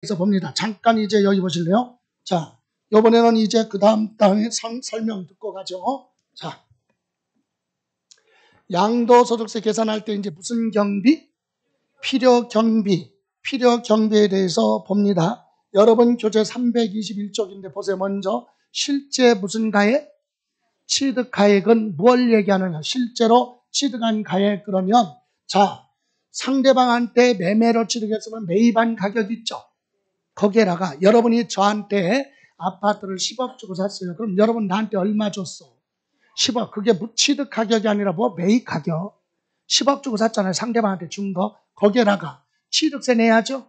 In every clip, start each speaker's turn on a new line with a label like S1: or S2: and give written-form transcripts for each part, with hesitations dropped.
S1: 그래서 봅니다. 잠깐 이제 여기 보실래요? 자, 요번에는 이제 그 다음 땅에 설명 듣고 가죠. 자, 양도소득세 계산할 때 이제 무슨 경비? 필요경비에 대해서 봅니다. 여러분 교재 321쪽인데 보세요. 먼저 실제 무슨 가액? 취득가액은 뭘 얘기하느냐? 실제로 취득한 가액. 그러면 자, 상대방한테 매매로 취득했으면 매입한 가격 있죠? 거기에다가 여러분이 저한테 아파트를 10억 주고 샀어요. 그럼 여러분 나한테 얼마 줬어? 10억. 그게 취득 가격이 아니라 뭐 매입 가격. 10억 주고 샀잖아요. 상대방한테 준 거. 거기에다가 취득세 내야죠.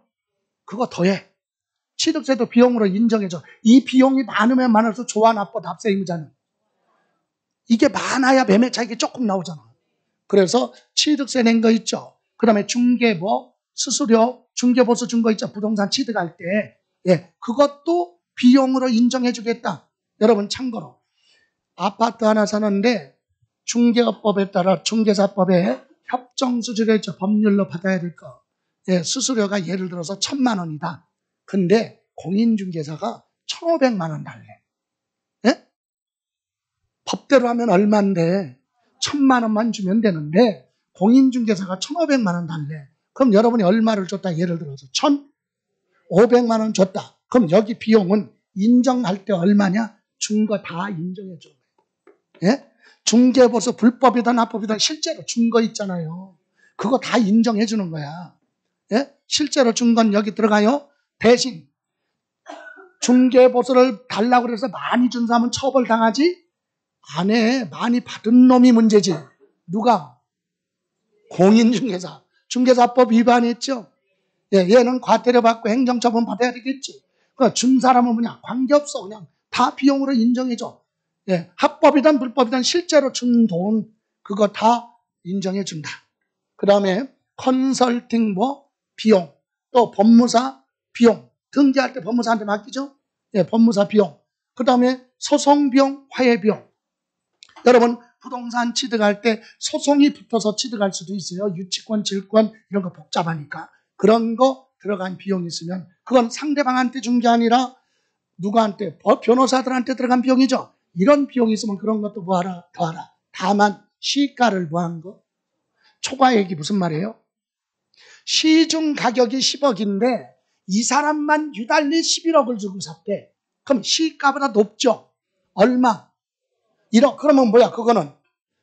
S1: 그거 더해. 취득세도 비용으로 인정해줘. 이 비용이 많으면 많을수록 좋아 나빠 납세 의무자는. 이게 많아야 매매 차익이 조금 나오잖아. 그래서 취득세 낸 거 있죠. 그 다음에 중개보, 수수료, 중개보수 준 거 있죠. 부동산 취득할 때. 예, 그것도 비용으로 인정해 주겠다. 여러분 참고로 아파트 하나 사는데 중개업법에 따라 중개사법에 협정수수료 있죠. 법률로 받아야 될 거. 예, 수수료가 예를 들어서 1,000만 원이다. 근데 공인중개사가 1,500만 원 달래. 예? 법대로 하면 얼마인데 1,000만 원만 주면 되는데 공인중개사가 1,500만 원 달래. 그럼 여러분이 얼마를 줬다? 예를 들어서 1,500만 원 줬다. 그럼 여기 비용은 인정할 때 얼마냐? 준 거 다 인정해 줘. 예? 중개보수 불법이든 합법이든 실제로 준 거 있잖아요. 그거 다 인정해 주는 거야. 예? 실제로 준 건 여기 들어가요. 대신 중개보수를 달라고 해서 많이 준 사람은 처벌당하지? 안 해. 많이 받은 놈이 문제지. 누가? 공인중개사. 중개사법 위반했죠. 예, 얘는 과태료 받고 행정처분 받아야 되겠지. 그러니까 준 사람은 뭐냐? 관계없어. 그냥 다 비용으로 인정해줘. 예, 합법이든 불법이든 실제로 준 돈, 그거 다 인정해준다. 그 다음에 컨설팅 비용, 또 법무사 비용, 등기할 때 법무사한테 맡기죠? 예, 법무사 비용. 그 다음에 소송 비용, 화해 비용. 여러분, 부동산 취득할 때 소송이 붙어서 취득할 수도 있어요. 유치권, 질권, 이런 거 복잡하니까. 그런 거 들어간 비용이 있으면 그건 상대방한테 준 게 아니라 누구한테? 변호사들한테 들어간 비용이죠. 이런 비용이 있으면 그런 것도 뭐하라? 더하라. 다만 시가를 뭐한 거? 초과액이 무슨 말이에요? 시중 가격이 10억인데 이 사람만 유달리 11억을 주고 샀대. 그럼 시가보다 높죠? 얼마? 1억. 그러면 뭐야? 그거는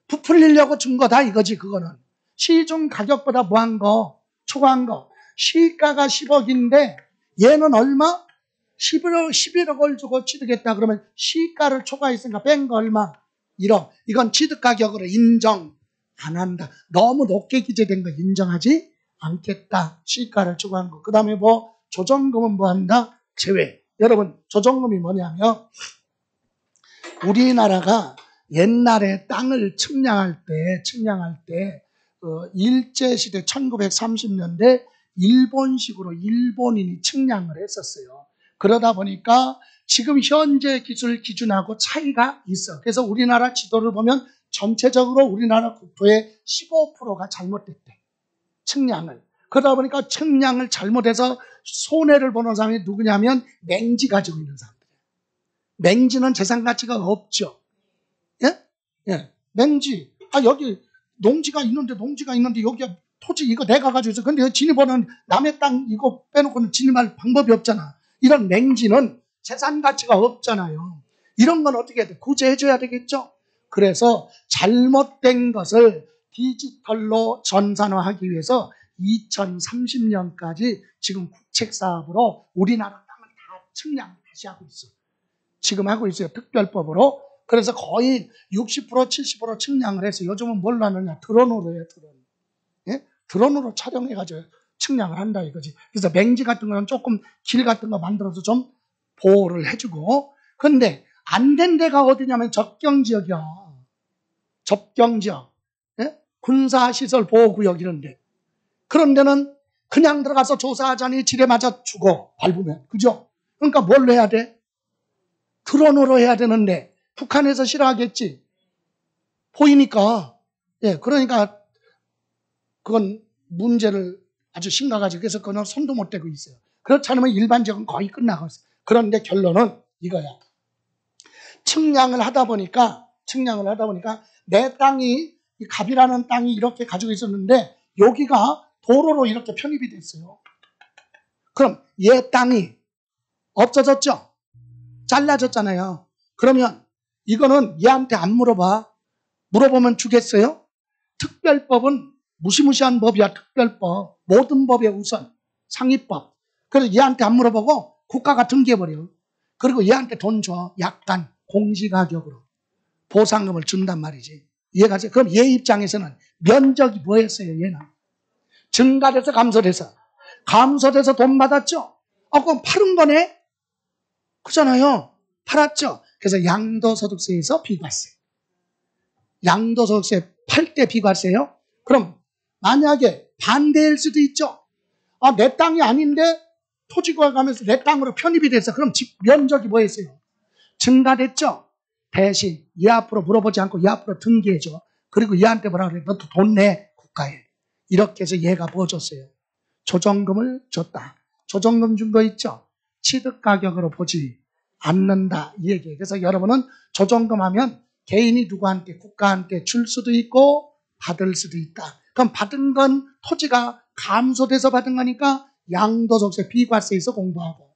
S1: 부풀리려고 준 거다 이거지. 그거는 시중 가격보다 뭐한 거? 초과한 거. 시가가 10억인데 얘는 얼마? 11억을 주고 취득했다. 그러면 시가를 초과했으니까 뺀 거 얼마? 1억. 이건 취득가격으로 인정 안 한다. 너무 높게 기재된 거 인정하지 않겠다. 시가를 초과한 거. 그 다음에 조정금은 뭐 한다? 제외. 여러분, 조정금이 뭐냐면 우리나라가 옛날에 땅을 측량할 때 일제시대 1930년대 일본식으로 일본인이 측량을 했었어요. 그러다 보니까 지금 현재 기술 기준하고 차이가 있어. 그래서 우리나라 지도를 보면 전체적으로 우리나라 국토의 15%가 잘못됐대. 측량을. 그러다 보니까 측량을 잘못해서 손해를 보는 사람이 누구냐면 맹지 가지고 있는 사람들. 맹지는 재산 가치가 없죠. 예? 예. 맹지. 여기 농지가 있는데 여기 토지 이거 내가 가지고 있어. 근데 진입하는 남의 땅 이거 빼놓고는 진입할 방법이 없잖아. 이런 맹지는 재산 가치가 없잖아요. 이런 건 어떻게 해야 돼? 구제해줘야 되겠죠? 그래서 잘못된 것을 디지털로 전산화하기 위해서 2030년까지 지금 국책사업으로 우리나라 땅을 다 측량 다시 하고 있어. 지금 하고 있어요. 특별법으로. 그래서 거의 60% 70% 측량을 해서 요즘은 뭘로 하느냐? 드론으로 해요. 드론. 예? 드론으로 촬영해가지고 측량을 한다 이거지. 그래서 맹지 같은 거는 조금 길 같은 거 만들어서 좀 보호를 해주고. 근데 안 된 데가 어디냐면 접경지역이야. 접경지역. 예? 군사시설보호구역 이런데. 그런 데는 그냥 들어가서 조사하자니 지뢰 맞아 죽어. 밟으면. 그죠? 그러니까 뭘로 해야 돼? 드론으로 해야 되는데 북한에서 싫어하겠지. 보이니까. 예, 그러니까 그건 문제를 아주 심각하지. 그래서 그건 손도 못 대고 있어요. 그렇지 않으면 일반 지역은 거의 끝나고 있어요. 그런데 결론은 이거야. 측량을 하다 보니까 내 땅이, 이 갑이라는 땅이 이렇게 가지고 있었는데 여기가 도로로 이렇게 편입이 됐어요. 그럼 얘 땅이 없어졌죠? 잘라졌잖아요. 그러면 이거는 얘한테 안 물어봐. 물어보면 주겠어요? 특별법은 무시무시한 법이야. 특별법. 모든 법의 우선. 상위법. 그래서 얘한테 안 물어보고 국가가 등기해버려. 그리고 얘한테 돈 줘. 약간 공시가격으로. 보상금을 준단 말이지. 이해가 돼? 그럼 얘 입장에서는 면적이 뭐였어요? 얘는 증가돼서 감소돼서 돈 받았죠? 그럼 파는 거네? 그잖아요. 팔았죠? 그래서 양도소득세에서 비과세. 양도소득세 팔 때 비과세요? 그럼 만약에 반대일 수도 있죠. 내 땅이 아닌데 토지가 가면서 내 땅으로 편입이 돼서 그럼 집 면적이 뭐였어요? 증가됐죠? 대신 얘 앞으로 물어보지 않고 얘 앞으로 등기해줘. 그리고 얘한테 뭐라 그래? 너도 돈 내, 국가에. 이렇게 해서 얘가 뭐 줬어요? 조정금을 줬다. 조정금 준 거 있죠? 취득가격으로 보지 않는다. 이 얘기예요. 그래서 여러분은 조정금 하면 개인이 누구한테, 국가한테 줄 수도 있고 받을 수도 있다. 그럼 받은 건 토지가 감소돼서 받은 거니까 양도소득세 비과세에서 공부하고,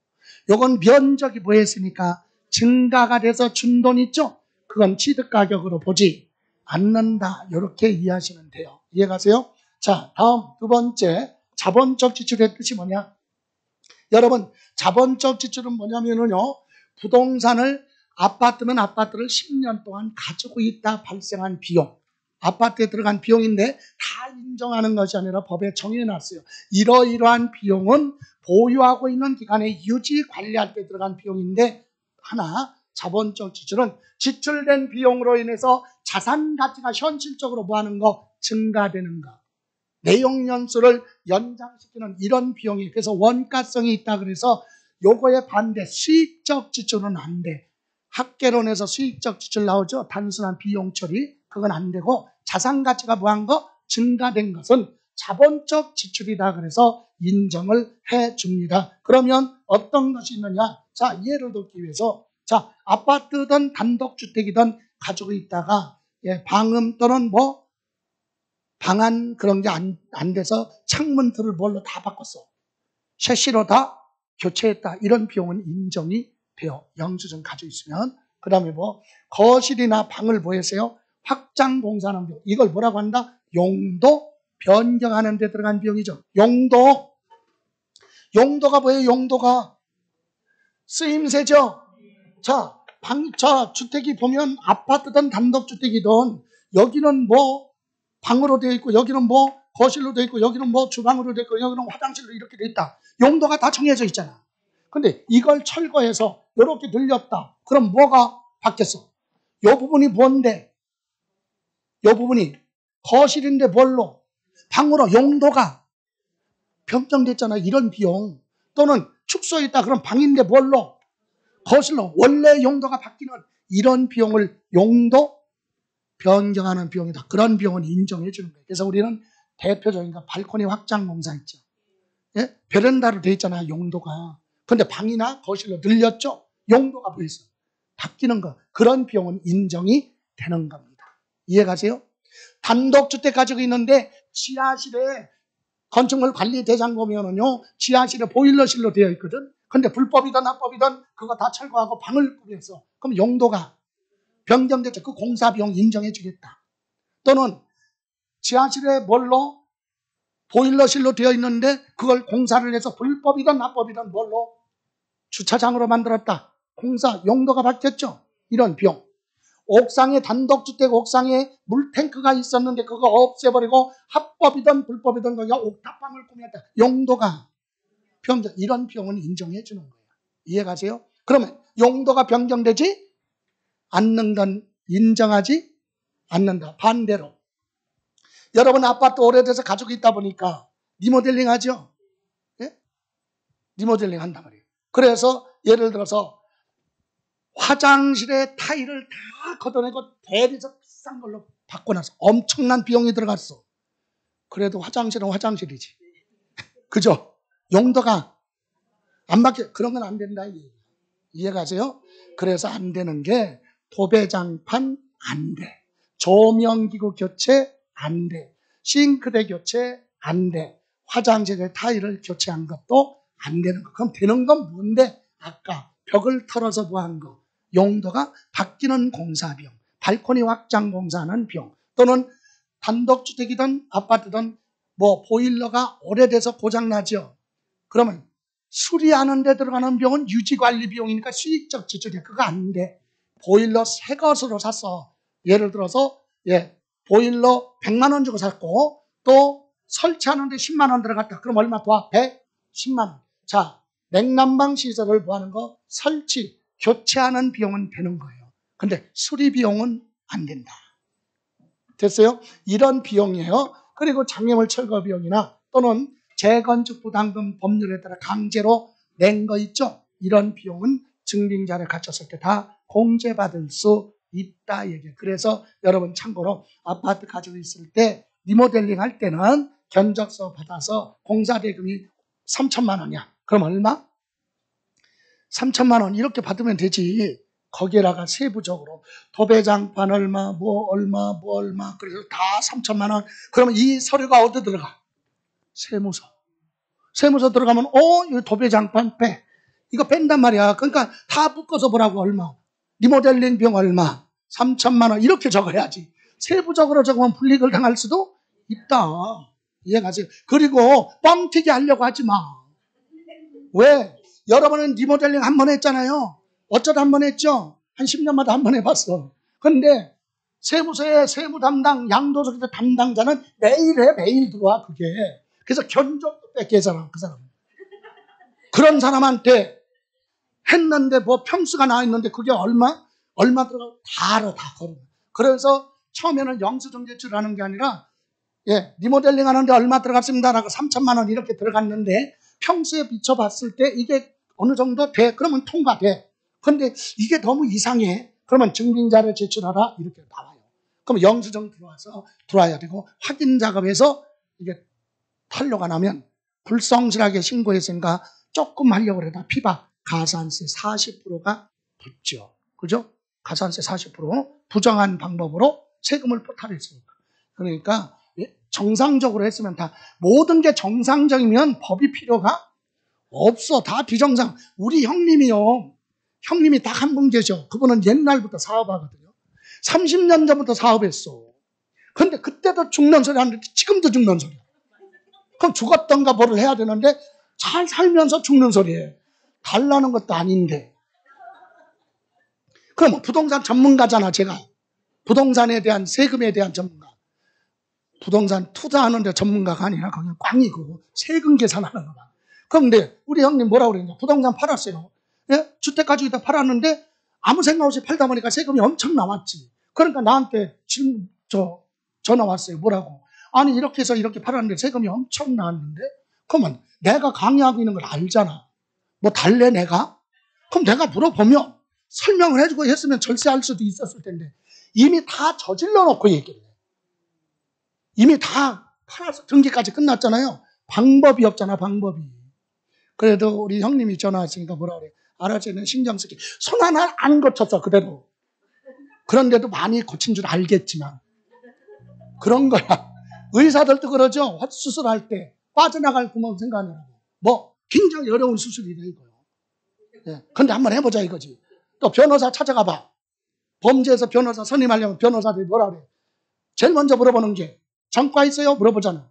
S1: 요건 면적이 뭐였으니까 증가가 돼서 준 돈 있죠? 그건 취득가격으로 보지 않는다. 이렇게 이해하시면 돼요. 이해가세요? 자, 다음 두 번째, 자본적 지출의 뜻이 뭐냐? 여러분, 자본적 지출은 뭐냐면요, 부동산을, 아파트면 아파트를 10년 동안 가지고 있다 발생한 비용, 아파트에 들어간 비용인데 다 인정하는 것이 아니라 법에 정해놨어요. 이러이러한 비용은 보유하고 있는 기간에 유지 관리할 때 들어간 비용인데, 하나, 자본적 지출은 지출된 비용으로 인해서 자산 가치가 현실적으로 뭐 하는 거? 증가되는 거. 내용 연수를 연장시키는 이런 비용이, 그래서 원가성이 있다. 그래서 요거에 반대, 수익적 지출은 안 돼. 학계론에서 수익적 지출 나오죠. 단순한 비용 처리, 그건 안 되고, 자산 가치가 뭐한 거? 증가된 것은 자본적 지출이다. 그래서 인정을 해 줍니다. 그러면 어떤 것이 있느냐? 자, 예를 들기 위해서, 자, 아파트든 단독주택이든 가지고 있다가 방음 또는 뭐 방안 그런 게 안 돼서 창문틀을 뭘로 다 바꿨어. 셰시로 다 교체했다. 이런 비용은 인정이 돼요. 영수증 가지고 있으면. 그 다음에 뭐 거실이나 방을 뭐 했어요? 확장 공사하는 비용. 이걸 뭐라고 한다? 용도 변경하는 데 들어간 비용이죠. 용도가 뭐예요? 용도가 쓰임새죠. 자, 주택이 보면 아파트든 단독주택이든 여기는 뭐 방으로 되어 있고, 여기는 뭐 거실로 되어 있고, 여기는 뭐 주방으로 되어 있고, 여기는 화장실로 이렇게 되어 있다. 용도가 다 정해져 있잖아. 근데 이걸 철거해서 이렇게 늘렸다. 그럼 뭐가 바뀌었어? 이 부분이 뭔데? 이 부분이 거실인데 뭘로? 방으로 용도가 변경됐잖아. 이런 비용. 또는 축소에 있다. 그럼 방인데 뭘로? 거실로. 원래 용도가 바뀌는 이런 비용을 용도 변경하는 비용이다. 그런 비용은 인정해 주는 거예요. 그래서 우리는 대표적인 거 발코니 확장 공사 있죠. 예? 베란다로 돼 있잖아요. 용도가. 근데 방이나 거실로 늘렸죠. 용도가 보였어. 바뀌는 거. 그런 비용은 인정이 되는 겁니다. 이해가세요? 단독주택 가지고 있는데 지하실에 건축물 관리 대장금이면요, 지하실에 보일러실로 되어 있거든. 근데 불법이든 합법이든 그거 다 철거하고 방을 꾸몄어. 그럼 용도가 변경됐죠. 그 공사 비용 인정해 주겠다. 또는 지하실에 뭘로? 보일러실로 되어 있는데 그걸 공사를 해서 불법이든 합법이든 뭘로? 주차장으로 만들었다. 공사 용도가 바뀌었죠. 이런 비용. 옥상에 단독주택 옥상에 물탱크가 있었는데 그거 없애버리고 합법이든 불법이든 거기가 옥탑방을 꾸몄다. 용도가 변경. 이런 비용은 인정해 주는 거예요. 이해가세요? 그러면 용도가 변경되지 않는 건 인정하지 않는다. 반대로 여러분 아파트 오래돼서 가지고 있다 보니까 리모델링 하죠? 예? 리모델링 한단 말이에요. 그래서 예를 들어서 화장실에 타일을 다 걷어내고 대리석 비싼 걸로 바꿔놨어. 엄청난 비용이 들어갔어. 그래도 화장실은 화장실이지. 그죠? 용도가 안 바뀌어. 그런 건 안 된다. 이해가세요? 그래서 안 되는 게 도배장판 안 돼. 조명기구 교체 안 돼. 싱크대 교체 안 돼. 화장실의 타일을 교체한 것도 안 되는 거. 그럼 되는 건 뭔데? 아까 벽을 털어서 뭐 한 거. 용도가 바뀌는 공사비용. 발코니 확장 공사하는 비용. 또는 단독주택이든 아파트든 뭐 보일러가 오래돼서 고장나죠. 그러면 수리하는 데 들어가는 비용은 유지관리 비용이니까 수익적 지출이야. 그거 안 돼. 보일러 새 것으로 샀어. 예를 들어서 보일러 100만 원 주고 샀고 또 설치하는데 10만 원 들어갔다. 그럼 얼마 더? 110만 원. 자, 냉난방 시설을 뭐 하는 거? 설치, 교체하는 비용은 되는 거예요. 근데 수리 비용은 안 된다. 됐어요? 이런 비용이에요. 그리고 장애물 철거 비용이나 또는 재건축 부담금 법률에 따라 강제로 낸 거 있죠? 이런 비용은 증빙자를 갖췄을 때 다 공제받을 수 있다 얘기예요. 그래서 여러분 참고로 아파트 가지고 있을 때 리모델링 할 때는 견적서 받아서 공사대금이 3천만 원이야. 그럼 얼마? 3천만 원 이렇게 받으면 되지. 거기에다가 세부적으로 도배장판 얼마, 뭐 얼마, 그래서 다 3천만 원. 그러면 이 서류가 어디 들어가? 세무서. 세무서 들어가면 이거 도배장판 빼. 이거 뺀단 말이야. 그러니까 다 묶어서 보라고. 얼마? 리모델링 비용 얼마? 3천만 원 이렇게 적어야지. 세부적으로 적으면 불이익을 당할 수도 있다. 이해가세요? 그리고 뻥튀기 하려고 하지 마. 왜? 여러분은 리모델링 한 번 했잖아요. 어쩌다 한 번 했죠? 한 10년마다 한 번 해봤어. 그런데 세무서의 세무 담당, 양도소득세 담당자는 매일 해, 매일 들어와, 그게. 그래서 견적도 뺏게 하잖아, 그 사람. 그런 사람한테 했는데 뭐 평수가 나와 있는데 그게 얼마 들어가고 다 알아, 다 걸어. 그래서 처음에는 영수증 제출하는 게 아니라 리모델링 하는데 얼마 들어갔습니다라고 3천만 원 이렇게 들어갔는데 평수에 비춰봤을 때 이게 어느 정도 돼. 그러면 통과돼. 그런데 이게 너무 이상해. 그러면 증빙자를 제출하라 이렇게 나와요. 그럼 영수증 들어와야 되고 확인 작업에서 이게 탄로가 나면 불성실하게 신고했으니까 조금 하려고 그래도 피바 가산세 40%가 붙죠. 그죠? 가산세 40% 부정한 방법으로 세금을 포탈했으니까. 그러니까 정상적으로 했으면 다 모든 게 정상적이면 법이 필요가 없어. 다 비정상. 우리 형님이 딱 한 분 계셔. 그분은 옛날부터 사업하거든요. 30년 전부터 사업했어. 근데 그때도 죽는 소리 하는데 지금도 죽는 소리. 그럼 죽었던가 뭐를 해야 되는데 잘 살면서 죽는 소리에 달라는 것도 아닌데. 그럼 부동산 전문가잖아, 제가. 부동산에 대한 세금에 대한 전문가. 부동산 투자하는데 전문가가 아니라 그냥 꽝이고 세금 계산하는 거다. 그런데 우리 형님 뭐라고 그랬냐? 부동산 팔았어요. 주택 가지고 있다 팔았는데 아무 생각 없이 팔다 보니까 세금이 엄청 나왔지. 그러니까 나한테 지금 전화 왔어요. 뭐라고? 아니 이렇게 해서 이렇게 팔았는데 세금이 엄청 나왔는데 그러면 내가 강요하고 있는 걸 알잖아. 뭐 달래 내가? 그럼 내가 물어보면 설명을 해주고 했으면 절세할 수도 있었을 텐데 이미 다 저질러 놓고 얘기해. 이미 다 팔아서 등기까지 끝났잖아요. 방법이 없잖아, 방법이. 그래도 우리 형님이 전화 왔으니까 뭐라 그래. 알았지는 신경 쓰기. 손 하나 안 고쳤어, 그대로. 그런데도 많이 고친 줄 알겠지만. 그런 거야. 의사들도 그러죠. 수술할 때 빠져나갈 구멍 생각하느라고. 뭐 굉장히 어려운 수술이다 이거요. 근데 한번 해보자 이거지. 또 변호사 찾아가봐. 범죄에서 변호사 선임하려면 변호사들이 뭐라 그래. 제일 먼저 물어보는 게 전과 있어요? 물어보잖아.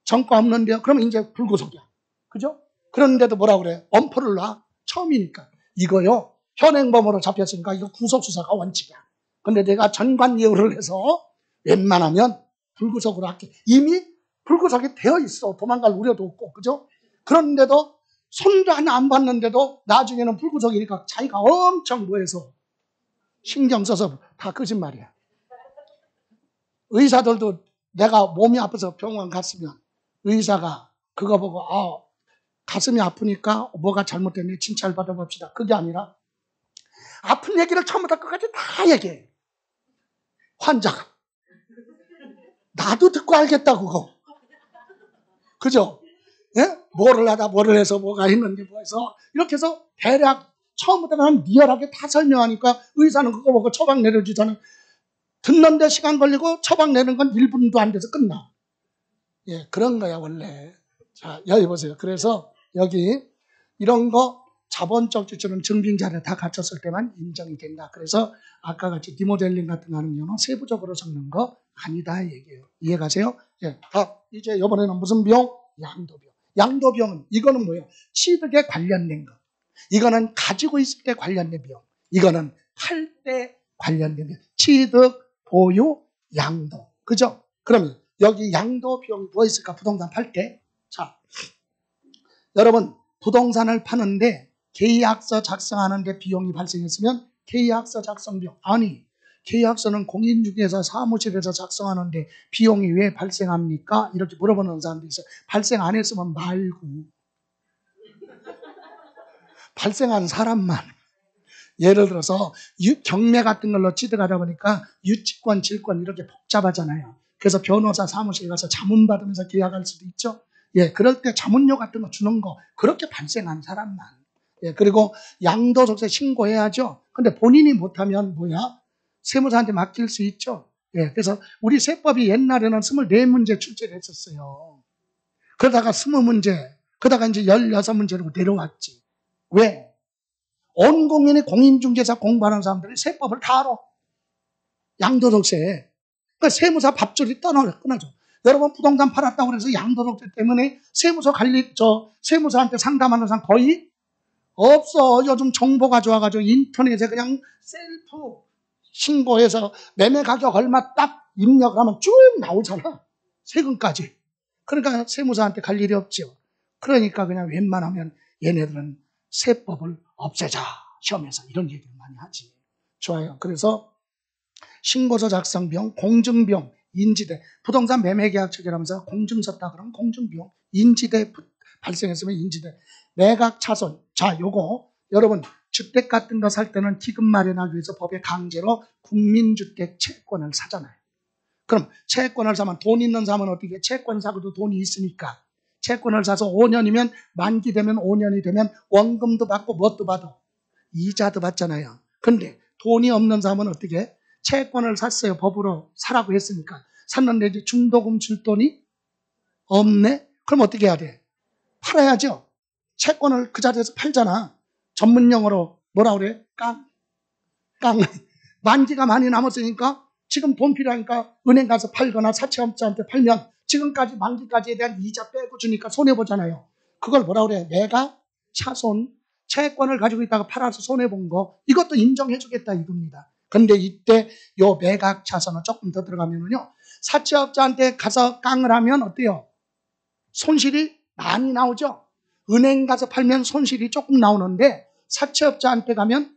S1: 전과 없는데요? 그러면 이제 불구속이야. 그죠? 그런데도 뭐라 그래? 엄포를 놔. 처음이니까. 이거요. 현행범으로 잡혔으니까 이거 구속수사가 원칙이야. 근데 내가 전관예우를 해서 웬만하면 불구속으로 할게. 이미 불구속이 되어 있어. 도망갈 우려도 없고. 그죠? 그런데도 손도 하나 안 봤는데도 나중에는 불구속이니까 자기가 엄청 뭐해서 신경 써서 다 거짓말이야. 의사들도 내가 몸이 아파서 병원 갔으면 의사가 그거 보고 가슴이 아프니까 뭐가 잘못됐네 진찰 받아봅시다. 그게 아니라 아픈 얘기를 처음부터 끝까지 다 얘기해. 환자가. 나도 듣고 알겠다 그거. 그죠? 예? 뭐를 하다 뭐를 해서 뭐가 했는지 뭐 해서 이렇게 해서 대략 처음부터는 리얼하게 다 설명하니까 의사는 그거 보고 처방 내려주잖아요. 듣는데 시간 걸리고 처방 내는 건 1분도 안 돼서 끝나. 예, 그런 거야 원래. 자, 여기 보세요. 그래서 여기 이런 거 자본적 지출은 증빙자를 다 갖췄을 때만 인정이 된다. 그래서 아까 같이 디모델링 같은 거 하는 경우는 세부적으로 적는 거 아니다 얘기예요. 이해가세요? 예, 이제 이번에는 무슨 비용? 양도비용. 양도비용은 이거는 뭐예요? 취득에 관련된 거. 이거는 가지고 있을 때 관련된 비용. 이거는 팔 때 관련된 비용. 취득, 보유, 양도. 그죠? 그러면 여기 양도 비용이 뭐 있을까? 부동산 팔 때. 자, 여러분 부동산을 파는데 계약서 작성하는데 비용이 발생했으면 계약서 작성 비용. 아니, 계약서는 공인중개사 사무실에서 작성하는데 비용이 왜 발생합니까? 이렇게 물어보는 사람들이 있어요. 발생 안 했으면 말고. 발생한 사람만. 예를 들어서 경매 같은 걸로 취득하다 보니까 유치권, 질권 이렇게 복잡하잖아요. 그래서 변호사 사무실 가서 자문 받으면서 계약할 수도 있죠. 예, 그럴 때 자문료 같은 거 주는 거 그렇게 발생한 사람만. 예, 그리고 양도소득세 신고해야죠. 근데 본인이 못하면 뭐야? 세무사한테 맡길 수 있죠. 예, 그래서 우리 세법이 옛날에는 24문제 출제를 했었어요. 그러다가 20문제, 그러다가 이제 16문제로 내려왔지. 왜? 온 국민이 공인중개사 공부하는 사람들이 세법을 다 알아. 양도소득세. 그러니까 세무사 밥줄이 끊어져. 여러분 부동산 팔았다고 해서 양도소득세 때문에 세무사한테 상담하는 사람 거의 없어. 요즘 정보가 좋아가지고 인터넷에 그냥 셀프 신고해서 매매 가격 얼마 딱 입력을 하면 쭉 나오잖아. 세금까지. 그러니까 세무사한테 갈 일이 없죠. 그러니까 그냥 웬만하면 얘네들은 세법을 없애자. 시험에서 이런 얘기를 많이 하지. 좋아요. 그래서 신고서 작성 비용, 공증비용, 인지대, 부동산 매매계약 체결하면서 공증서 따 그러면 공증비용, 인지대 발생했으면 인지대, 매각 차손. 자, 요거 여러분 주택 같은 거 살 때는 기금 마련하기 위해서 법에 강제로 국민주택 채권을 사잖아요. 그럼 채권을 사면 돈 있는 사람은 어떻게 채권 사고도 돈이 있으니까 채권을 사서 5년이면 만기 되면 5년이 되면 원금도 받고 뭣도 받아. 이자도 받잖아요. 근데 돈이 없는 사람은 어떻게 채권을 샀어요. 법으로 사라고 했으니까. 샀는데 이제 중도금 줄 돈이 없네? 그럼 어떻게 해야 돼? 팔아야죠. 채권을 그 자리에서 팔잖아. 전문용어로 뭐라 그래? 깡. 만기가 많이 남았으니까 지금 돈 필요하니까 은행 가서 팔거나 사채업자한테 팔면 지금까지 만기까지에 대한 이자 빼고 주니까 손해보잖아요. 그걸 뭐라 그래? 내가 차손, 채권을 가지고 있다가 팔아서 손해본 거 이것도 인정해주겠다 이겁니다. 근데 이때 요 매각 차손은 조금 더 들어가면은요. 사채업자한테 가서 깡을 하면 어때요? 손실이 많이 나오죠. 은행 가서 팔면 손실이 조금 나오는데 사채업자한테 가면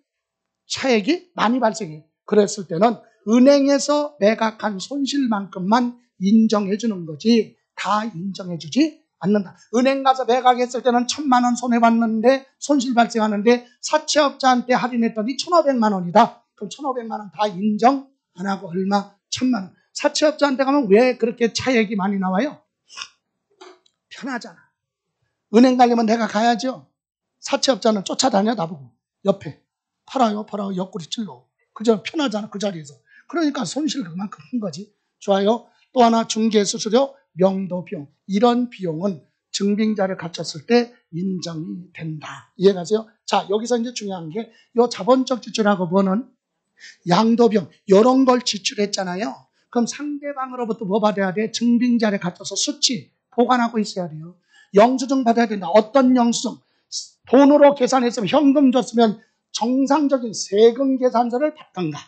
S1: 차액이 많이 발생해요. 그랬을 때는 은행에서 매각한 손실만큼만 인정해 주는 거지 다 인정해 주지 않는다. 은행 가서 매각했을 때는 1,000만 원 손해봤는데 손실 발생하는데 사채업자한테 할인했더니 1,500만 원이다. 그럼 1,500만 원 다 인정 안 하고 얼마? 1,000만 원. 사채업자한테 가면 왜 그렇게 차액이 많이 나와요? 편하잖아. 은행 가려면 내가 가야죠. 사채업자는 쫓아다녀 나보고 옆에 팔아요 옆구리 찔러. 그저 편하잖아 그 자리에서. 그러니까 손실 그만큼 큰 거지. 좋아요. 또 하나 중개수수료, 명도비용. 이런 비용은 증빙자를 갖췄을 때 인정이 된다. 이해가세요? 자, 여기서 이제 중요한 게 이 자본적 지출하고 보는 양도비용 이런 걸 지출했잖아요. 그럼 상대방으로부터 뭐 받아야 돼? 증빙자를 갖춰서 수치 보관하고 있어야 돼요. 영수증 받아야 된다. 어떤 영수증? 돈으로 계산했으면 현금 줬으면 정상적인 세금 계산서를 받던가.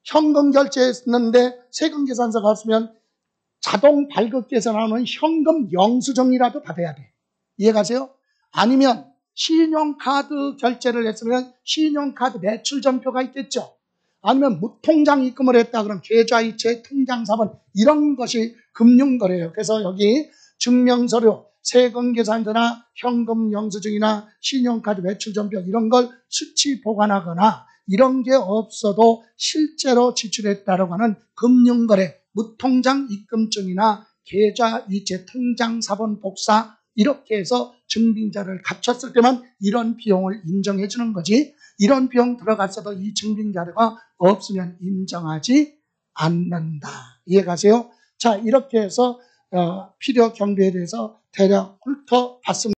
S1: 현금 결제했는데 세금 계산서 갔으면 자동 발급 계산하면 현금 영수증이라도 받아야 돼. 이해가세요? 아니면 신용카드 결제를 했으면 신용카드 매출전표가 있겠죠. 아니면 무통장 입금을 했다 그러면 계좌이체, 통장사본 이런 것이 금융거래예요. 그래서 여기 증명서류, 세금계산서나 현금 영수증이나 신용카드 매출전표 이런 걸 수치 보관하거나 이런 게 없어도 실제로 지출했다라고 하는 금융거래, 무통장 입금증이나 계좌이체, 통장사본 복사 이렇게 해서 증빙자를 갖췄을 때만 이런 비용을 인정해 주는 거지, 이런 비용 들어갔어도 이 증빙자료가 없으면 인정하지 않는다. 이해가세요? 자, 이렇게 해서 필요 경비에 대해서 대략 훑어봤습니다.